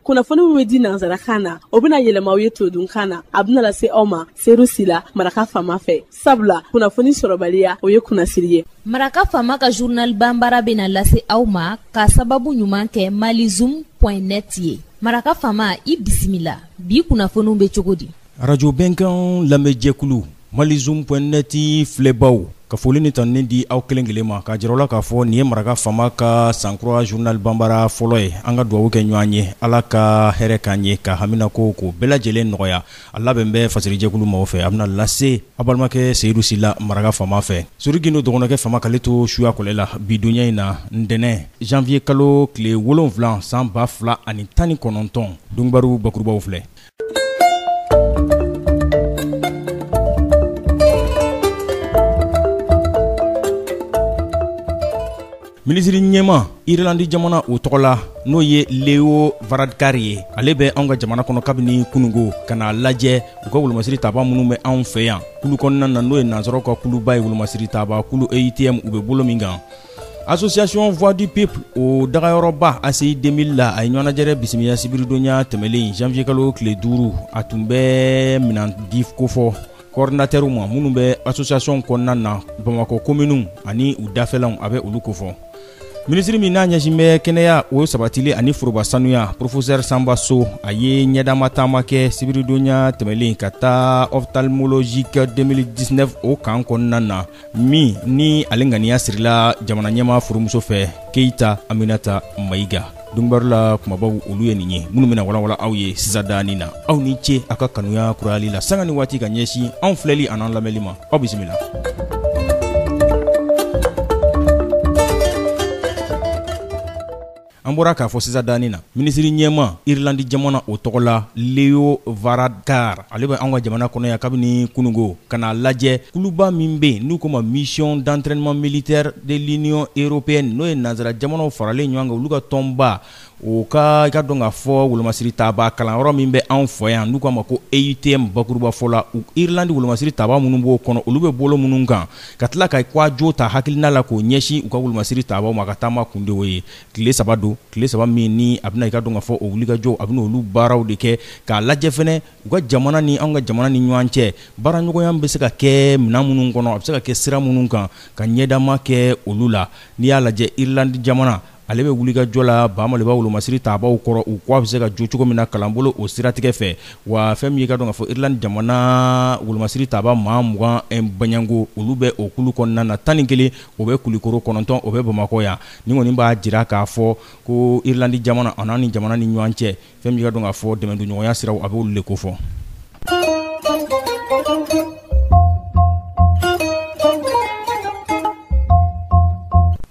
kunnafoni min bɛ di nanzarakan na o bɛna yɛlɛma aw ye todunkan na a bɛna lase aw ma seru sila Maraka Fama fɛ sabula kunnafoni sɔrɔbaliya o ye kunnasiri ye. Maraka Fama ka journal Bambara bɛna lase aw ma ka sababu ɲuman kɛ malizoom.net ye. Maraka Fama i bisimila bi kunnafoniw bɛ cogo di? Radio Bɛnkan lamɛnjɛkulu malizoom.net filɛbaw ka foli ni tanni di aw kelen kelen ma ka jira la k'a fɔ nin ye Maraka Fama ka sankura journal Bambara fɔlɔ ye. An ka dugawu kɛ ɲɔgɔn ye Ala ka hɛrɛ k'an ye ka hamina ko bɛɛ lajɛlen nɔgɔya. A labɛn bɛ fasirijɛkulu maaw fɛ a bɛna lase a balimakɛ Seyidu Sila Maraka Fama fɛ. Sori Gindo dɔgɔnɔkɛ Fama k'ale to suya kɔlɛ la bi donya in na ntɛnɛn janvier kalo tile 7 san 2019 dunbaru bakurubaw filɛ. Minisiri ɲɛma Irlandi jamana o tɔgɔ la n'o ye Leo Varadkar ye ale bɛ anw ka jamana kɔnɔ kabini kunungo kana lajɛ u ka wolomasiri taaba minnu bɛ anw fɛ yan kulu kɔnɔna na n'o ye nanzaraw ka kuluba ye wolomasiri taaba kulu EITM u bɛ bolo min kan. Association Voix du Peuple o dagayɔrɔba ACI 2000 la a ye ɲɔgɔnnajɛrɛ bisimila sibiridonya tɛmɛlen janvier kalo tile 5 a tun bɛ minan di kofɔ coordinateur ma minnu bɛ association kɔnɔna na Bamakɔ commune ani u dafɛlanw a bɛ olu kofɔ. Minisiri min n'a ɲɛsin bɛ kɛnɛya o sabatili ani foroba sanuya professeur Samba So a ye ɲɛdama taama kɛ sibiridonya tɛmɛlen ka taa ophtalmologique 2019 o kan kɔnɔna na min ni ale ŋaniya sirila jamana ɲɛma furumuso fɛ Keita Aminata Mayiga. Dunbaru la kumabaw olu ye nin ye minnu bɛna walawala aw ye sisadani na aw ni ce aw ka kanuya kurayali la sanga ni waati ka ɲɛsin anw filɛli an'an lamɛnli ma aw bisimila. An bɔra k'a fɔ sisadani na minisiri ɲɛma Irlandi jamana o tɔgɔ la Leo Varadkar ale bɛ anw ka jamana kɔnɔ yan kabini kunungo kana lajɛ kuluba min bɛ n'u ko ma mission d'entraînement militaire de l'Union européenne n'o ye nanzara jamanaw faralen ɲɔgɔn kan olu ka tɔnba o ka i ka dɔn k'a fɔ wolomasiri taaba kalanyɔrɔ min bɛ anw fɛ yan n'u k'a ma ko EITM bakuruba fɔla Irlandi wolomasiri taaba minnu b'o kɔnɔ olu bɛ bolo minnu kan ka tila ka kwajo ta hakilina la k'o ɲɛsin u ka wolomasiri taabaw ma ka taama kunde o ye tile 3 don tile 3 min ni a bɛna i ka dɔn k'a fɔ o wulikajɔ a bɛna olu baaraw de kɛ k'a lajɛ fɛnɛ u ka jamana ni anw ka jamana ni ɲɔgɔn cɛ baaraɲɔgɔnya bɛ se ka kɛ minɛn minnu kɔnɔ a bɛ se ka kɛ sira minnu kan ka ɲɛdama kɛ olu la n'i y'a lajɛ Irlandi jamana ale bɛ wulikajɔ la Bamaliba wolomasiri taabaw kɔrɔ u ko a bɛ se ka jo cogo min na kalanbolo o siratigɛ fɛ wa fɛn min ye ka dɔn k'a fɔ Irlandi jamana wolomasiri taaba maa 20 baɲango olu bɛ o kulu kɔnɔna na 11 o bɛ Kulikoro 9 o bɛ Bamakɔ yan ni kɔni b'a jira k'a fɔ ko Irlandi jamana a n'a ni jamana ni ɲɔgɔn cɛ fɛn min ye ka dɔn k'a fɔ dɛmɛdoɲɔgɔnya siraw a bɛ olu de kofɔ.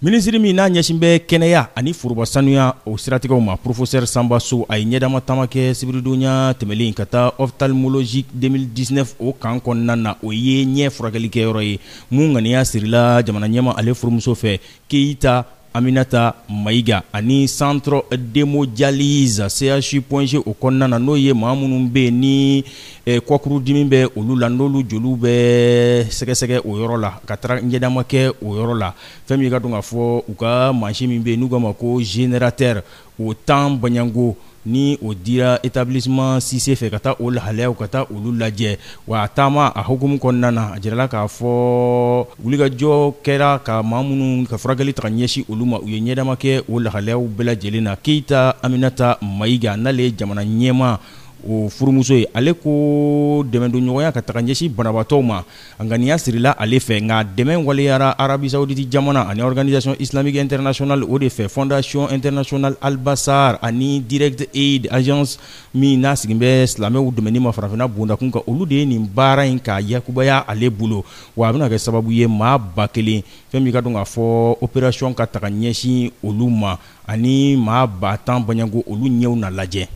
Minisiri min n'a ɲɛsin bɛ kɛnɛya ani foroba sanuya o siratigɛw ma professeur Samba So a ye ɲɛdama taama kɛ sibiridonya tɛmɛlen ka taa ophtalmologique 2019 o kan kɔnɔna na o ye ɲɛ furakɛlikɛyɔrɔ ye mun ŋaniya sirila jamana ɲɛma ale furumuso fɛ Keita Aminata Mayiga ani centre d'hémodialyse CHU.G o kɔnɔna na n'o ye maa minnu bɛ ni kɔkuru dimi bɛ olu la n'olu joliw bɛ sɛgɛsɛgɛ o yɔrɔ la ka taga ɲɛdama kɛ o yɔrɔ la fɛn min ka dɔn k'a fɔ u ka mansin min bɛ n'u k'a ma ko générateur o temps baɲango ni o dira établissement Cissé fɛ ka taa o lahalayaw ka taa olu lajɛ wa taama a hukumu kɔnɔna na a jirala k'a fɔ wulikajɔ kɛra ka maa minnu ka furakɛli taga ɲɛsin olu ma u ye ɲɛdama kɛ o lahalayaw bɛɛ lajɛlen na Keita Aminata Mayiga n'ale ye jamana ɲɛma o furumuso ye ale ko dɛmɛdoɲɔgɔnya ka taga ɲɛsin banabaatɔw ma a ŋaniya sirila ale fɛ nka dɛmɛ waliyara Arabi Saoudite jamana ani organisation islamique internationale o de fɛ fondation internationale Al-Bassar ani direct aid agence min n'a sigin bɛ silamɛw dɛmɛni ma farafinna bondakun kan olu de ye nin baara in ka yakubaya ale bolo wa a bɛna kɛ sababu ye maa 1000 fɛn min ka dɔn k'a fɔ opération ka taga ɲɛsin olu ma ani maa 10 baɲango olu ɲɛw na lajɛ.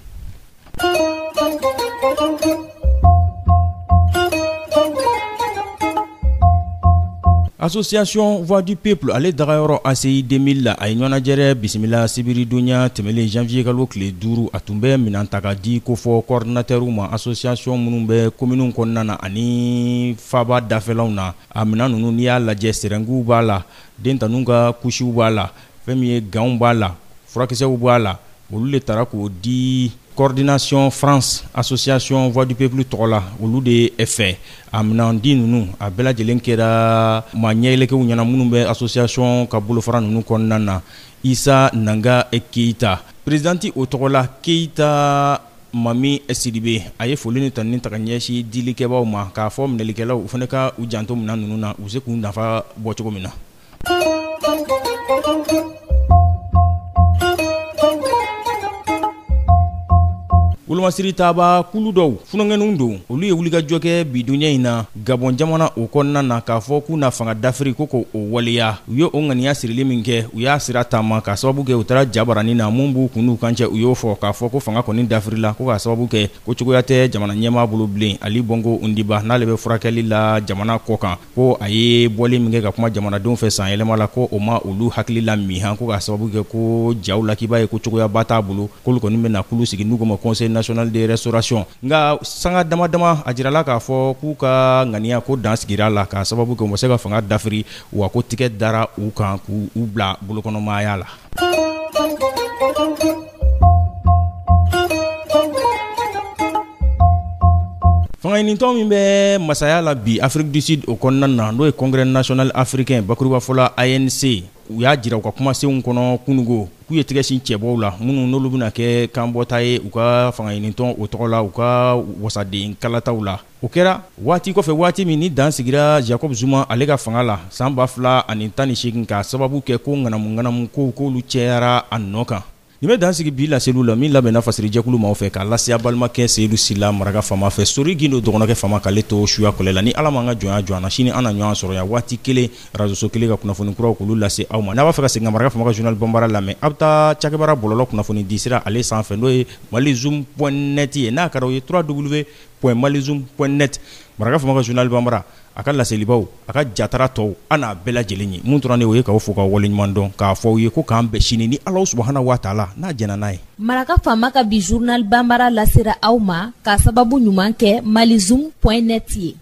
Association Voix du Peuple ale dagayɔrɔ ACI 2000 la a ye ɲɔgɔnnajɛrɛ bisimila sibiridonya tɛmɛlen janvier kalo tile 5 a tun bɛ minan ta ka di kofɔ coordinateur ma association minnu bɛ commune kɔnɔna na ani faba dafɛlaw na a minan ninnu n'i y'a lajɛ sɛrɛnguw b'a la den taninw ka kusiw b'a la fɛn min ye ganw b'a la furakisɛw b'a la olu le tara k'o di coordination France association voix du peuple tɔgɔ la olu de fɛ a minandi ninnu a bɛɛ lajɛlen kɛra maa ɲɛyɛlɛkɛw ɲɛna minnu bɛ association ka bolofara ninnu kɔnɔna na Isa Nanga Keita présidenti o tɔgɔ la Keita Mami Sidibe a ye foli ni tanni ta ka ɲɛsi dilikɛbaw ma k'a fɔ minɛlikɛlaw u fana ka u janto minɛn ninnu na u se k'u nafa bɔ cogo min na. Wolomasiri taaba kulu dɔw funangɛnninw don olu ye wulikajɔ kɛ bidonya in na Gabon jamana o kɔnɔna na k'a fɔ k'u na fanga dafiri ko k'o waleya u ye o ŋaniya sirili min kɛ u y'a sira taama k'a sababu kɛ u taara jabarani na mun b'u kun n'u kan cɛ u y'o fɔ k'a fɔ ko fanga kɔni dafirila ko k'a sababu kɛ ko cogoya tɛ jamana ɲɛmaa bolo bilen Ali Bongo Undiba n'ale bɛ furakɛli la jamana kɔ kan ko a ye bɔli min kɛ ka kuma jamanadenw fɛ san yɛlɛma la ko o ma olu hakili la mihan ko k'a sababu kɛ ko jaw la k'i b'a ye ko cogoyaba t'a bolo k'olu kɔni bɛna kulu sigi n'u ko ma conseil national de restauration nga sanga dama dama a jirala k'a fɔ k'u ka ŋaniya ko dan sigira la k'a sababu kɛ u ma se ka fanga dafiri wa ko tigɛ dara u kan k'u bila bolokɔnɔmaya la. Fanga ɲinitɔ min bɛ masaya la bi Afrique du Sud o kɔnɔna na n'o ye congrès national africain bakuruba fɔla ANC u y'a jira u ka kumasenw kɔnɔ kunugo k'u ye tɛgɛsin cɛbɔw la minnu n'olu bɛna kɛ kanbɔta ye u ka fanga ɲinitɔ o tɔgɔ la u ka wasaden kalataw la o kɛra waati kɔfɛ waati min ni dan sigira Jacob Zuma ale ka fanga la san 2018 k'a sababu kɛ ko ŋanamu kow k'olu cɛyara a nɔ kan. Nin bɛ dan sigi bi laseliw la min labɛnna fasiri jɛkulu maaw fɛ k'a lase a balimakɛ Seydou Sila Maraka Fama fɛ Sori Gindo dɔgɔnɔkɛ Fama k'ale to suya kɔlɛ la ni Ala m'an ka jɔnya jɔ an na sini an na ɲɔgɔn sɔrɔ yan waati kelen rajoso kelen ka kunnafoni kuraw k'olu lase aw ma n'a b'a fɛ ka segin ka Maraka Fama ka journal Bambara lamɛn a bɛ taa cakɛbara bɔlɔlɔ kunnafoni di sira ale sanfɛ n'o ye malizoom.net ye n'a ka o ye www.malizoom.net Maraka Fama ka journal Bambara a ka laselibaw a ka jatara tɔw an n'a bɛɛ lajɛlen ye mun tora ne o ye k'aw fo k'aw waleɲuman dɔn k'a fɔ aw ye ko k'an bɛn sini ni Ala subahana wa taala n'a jɛna n'a ye. Maraka Fama ka bi journal Bambara lasera aw ma k'a sababu ɲuman kɛ malizoom.net ye.